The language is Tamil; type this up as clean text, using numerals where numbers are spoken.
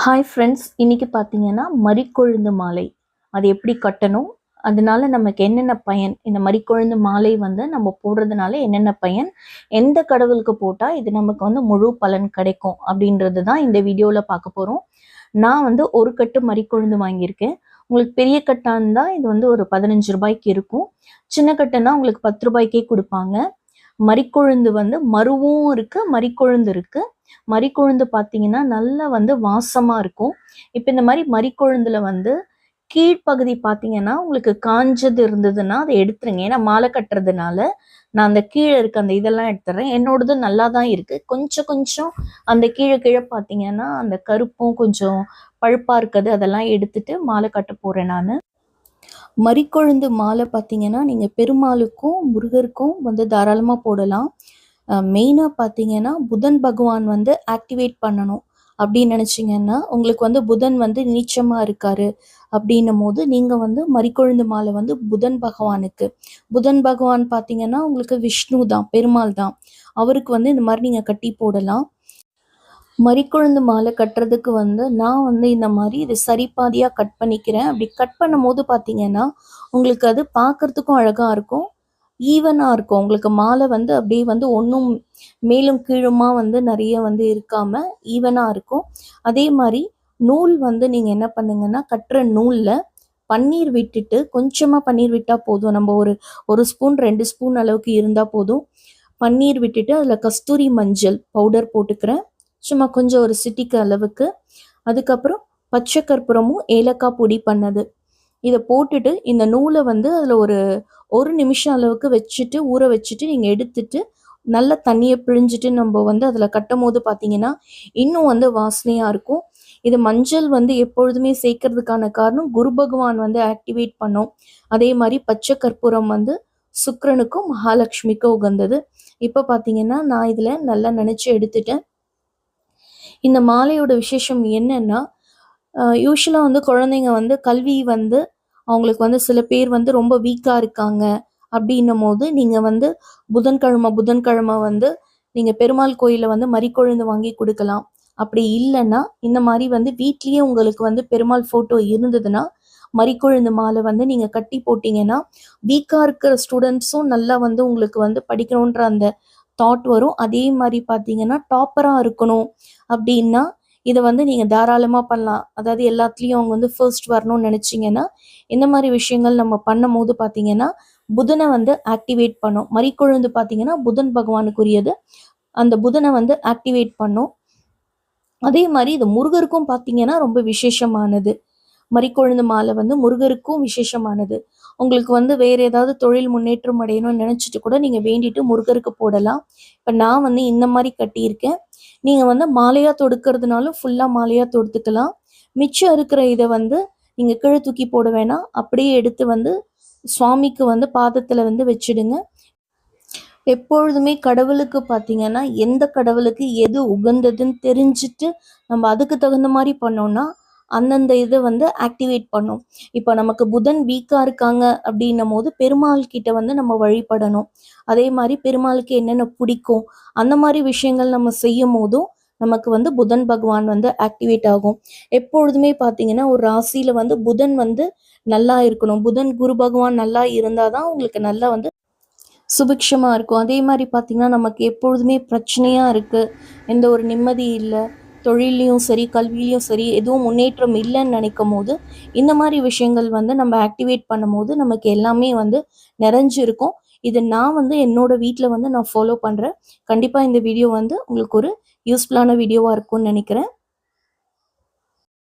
ஹாய் ஃப்ரெண்ட்ஸ், இன்னைக்கு பார்த்தீங்கன்னா மரிக்கொழுந்து மாலை அது எப்படி கட்டணும், அதனால நமக்கு என்னென்ன பயன், இந்த மரிக்கொழுந்து மாலை வந்து நம்ம போடுறதுனால என்னென்ன பயன், எந்த கடவுளுக்கு போட்டால் இது நமக்கு வந்து முழு பலன் கிடைக்கும் அப்படின்றது தான் இந்த வீடியோவில் பார்க்க போகிறோம். நான் வந்து ஒரு கட்டு மரிக்கொழுந்து வாங்கியிருக்கேன். உங்களுக்கு பெரிய கட்டாக இருந்தால் இது வந்து ஒரு 15 ரூபாய்க்கு இருக்கும். சின்ன கட்டுன்னா உங்களுக்கு 10 ரூபாய்க்கே கொடுப்பாங்க. மரிக்கொழுந்து வந்து மருவும் இருக்கு, மரிக்கொழுந்து இருக்கு. மரிக்கொழுந்து பார்த்தீங்கன்னா நல்லா வந்து வாசமா இருக்கும். இப்போ இந்த மாதிரி மரிக்கொழுந்துல வந்து கீழ்ப்பகுதி பார்த்தீங்கன்னா உங்களுக்கு காஞ்சது இருந்ததுன்னா அதை எடுத்துருங்க. ஏன்னா மாலை கட்டுறதுனால நான் அந்த கீழே இருக்க அந்த இதெல்லாம் எடுத்துறேன். என்னோடது நல்லா தான் இருக்கு. கொஞ்சம் கொஞ்சம் அந்த கீழே கீழே பார்த்தீங்கன்னா அந்த கருப்பும் கொஞ்சம் பழுப்பா இருக்குது, அதெல்லாம் எடுத்துட்டு மாலை கட்ட போறேன் நான். மரிக்கொழுந்து மாலை பார்த்தீங்கன்னா நீங்கள் பெருமாளுக்கும் முருகருக்கும் வந்து தாராளமாக போடலாம். மெயினாக பார்த்தீங்கன்னா புதன் பகவான் வந்து ஆக்டிவேட் பண்ணணும் அப்படின்னு நினச்சிங்கன்னா, உங்களுக்கு வந்து புதன் வந்து நீச்சமாக இருக்காரு அப்படின்னும் போது நீங்கள் வந்து மரிக்கொழுந்து மாலை வந்து புதன் பகவானுக்கு, புதன் பகவான் பார்த்தீங்கன்னா உங்களுக்கு விஷ்ணு தான், பெருமாள் தான், அவருக்கு வந்து இந்த மாதிரி நீங்கள் கட்டி போடலாம். மரிக்கொழுந்து மாலை கட்டுறதுக்கு வந்து நான் வந்து இந்த மாதிரி இது சரிபாதியாக கட் பண்ணிக்கிறேன். அப்படி கட் பண்ணும்போது பார்த்தீங்கன்னா உங்களுக்கு அது பார்க்கறதுக்கும் அழகாக இருக்கும், ஈவனாக இருக்கும். உங்களுக்கு மாலை வந்து அப்படியே வந்து ஒன்றும் மேலும் கீழுமா வந்து நிறைய வந்து இருக்காம ஈவனாக இருக்கும். அதே மாதிரி நூல் வந்து நீங்கள் என்ன பண்ணுங்கன்னா, கட்டுற நூலில் பன்னீர் விட்டுட்டு, கொஞ்சமாக பன்னீர் விட்டால் போதும். நம்ம ஒரு 1 ஸ்பூன் 2 ஸ்பூன் அளவுக்கு இருந்தால் போதும். பன்னீர் விட்டுட்டு அதில் கஸ்தூரி மஞ்சள் பவுடர் போட்டுக்கிறேன், சும்மா கொஞ்சம் ஒரு சிட்டிக்கு அளவுக்கு. அதுக்கப்புறம் பச்சை கற்பூரமும் ஏலக்காய் பொடி பண்ணது இதை போட்டுட்டு இந்த நூலை வந்து அதில் ஒரு நிமிஷம் அளவுக்கு வச்சுட்டு ஊற வச்சுட்டு நீங்கள் எடுத்துட்டு நல்ல தண்ணியை பிழிஞ்சிட்டு நம்ம வந்து அதில் கட்டும் போது பார்த்தீங்கன்னா இன்னும் வந்து வாசனையாக இருக்கும். இது மஞ்சள் வந்து எப்பொழுதுமே சேர்க்கறதுக்கான காரணம் குரு பகவான் வந்து ஆக்டிவேட் பண்ணும். அதே மாதிரி பச்சை கற்பூரம் வந்து சுக்கிரனுக்கும் மகாலட்சுமிக்கும் உகந்தது. இப்போ பார்த்தீங்கன்னா நான் இதில் நல்லா நினச்சி எடுத்துட்டேன். இந்த மாலையோட விசேஷம் என்னன்னா, யூஸ்வலாக வந்து குழந்தைங்க வந்து கல்வி வந்து அவங்களுக்கு வந்து சில பேர் வந்து ரொம்ப வீக்காக இருக்காங்க அப்படின்னும் போது நீங்கள் வந்து புதன்கிழமை வந்து நீங்கள் பெருமாள் கோயிலில் வந்து மரிக்கொழுந்து வாங்கி கொடுக்கலாம். அப்படி இல்லைன்னா இந்த மாதிரி வந்து வீட்லேயே உங்களுக்கு வந்து பெருமாள் ஃபோட்டோ இருந்ததுன்னா மரிக்கொழுந்து மாலை வந்து நீங்கள் கட்டி போட்டிங்கன்னா வீக்காக இருக்கிற ஸ்டூடெண்ட்ஸும் நல்லா வந்து உங்களுக்கு வந்து படிக்கணுன்ற அந்த தாட் வரும். அதே மாதிரி பார்த்தீங்கன்னா டாப்பராக இருக்கணும் அப்படின்னா இதை வந்து நீங்கள் தாராளமாக பண்ணலாம். அதாவது எல்லாத்துலேயும் அவங்க வந்து ஃபர்ஸ்ட் வரணும்னு நினச்சிங்கன்னா இந்த மாதிரி விஷயங்கள் நம்ம பண்ணும் போது பார்த்தீங்கன்னா புதனை வந்து ஆக்டிவேட் பண்ணும். மரிக்கொழுந்து பார்த்தீங்கன்னா புதன் பகவானுக்குரியது, அந்த புதனை வந்து ஆக்டிவேட் பண்ணும். அதே மாதிரி இது முருகருக்கும் பார்த்தீங்கன்னா ரொம்ப விசேஷமானது. மரிக்கொழுந்து மாலை வந்து முருகருக்கும் விசேஷமானது. உங்களுக்கு வந்து வேறு ஏதாவது தொழில் முன்னேற்றம் அடையணும்னு நினச்சிட்டு கூட நீங்கள் வேண்டிட்டு முருகருக்கு போடலாம். இப்போ நான் வந்து இந்த மாதிரி கட்டியிருக்கேன். நீங்கள் வந்து மாலையாக தொடுக்கிறதுனாலும் ஃபுல்லாக மாலையாக தொடுத்துக்கலாம். மிச்சம் இருக்கிற இதை வந்து நீங்கள் கீழே தூக்கி போட வேணாம், அப்படியே எடுத்து வந்து சுவாமிக்கு வந்து பாதத்தில் வந்து வச்சிடுங்க. எப்பொழுதுமே கடவுளுக்கு பார்த்தீங்கன்னா எந்த கடவுளுக்கு எது உகந்ததுன்னு தெரிஞ்சுட்டு நம்ம அதுக்கு தகுந்த மாதிரி பண்ணோம்னா அந்தந்த இதை வந்து ஆக்டிவேட் பண்ணும். இப்போ நமக்கு புதன் வீக்காக இருக்காங்க அப்படின்னும் போது பெருமாள் கிட்ட வந்து நம்ம வழிபடணும். அதே மாதிரி பெருமாளுக்கு என்னென்ன பிடிக்கும் அந்த மாதிரி விஷயங்கள் நம்ம செய்யும் போதும் நமக்கு வந்து புதன் பகவான் வந்து ஆக்டிவேட் ஆகும். எப்பொழுதுமே பார்த்தீங்கன்னா ஒரு ராசியில் வந்து புதன் வந்து நல்லா இருக்கணும், புதன் குரு பகவான் நல்லா இருந்தால் தான் உங்களுக்கு நல்லா வந்து சுபிக்ஷமாக இருக்கும். அதே மாதிரி பார்த்திங்கன்னா நமக்கு எப்பொழுதுமே பிரச்சனையாக இருக்குது, எந்த ஒரு நிம்மதி இல்லை, தொழிலையும் சரி கல்வியிலையும் சரி எதுவும் முன்னேற்றம் இல்லைன்னு நினைக்கும் போது இந்த மாதிரி விஷயங்கள் வந்து நம்ம ஆக்டிவேட் பண்ணும் போது நமக்கு எல்லாமே வந்து நிறைஞ்சிருக்கும். இது நான் வந்து என்னோடய வீட்டில் வந்து நான் ஃபாலோ பண்ணுறேன். கண்டிப்பாக இந்த வீடியோ வந்து உங்களுக்கு ஒரு யூஸ்ஃபுல்லான வீடியோவாக இருக்கும்னு நினைக்கிறேன்.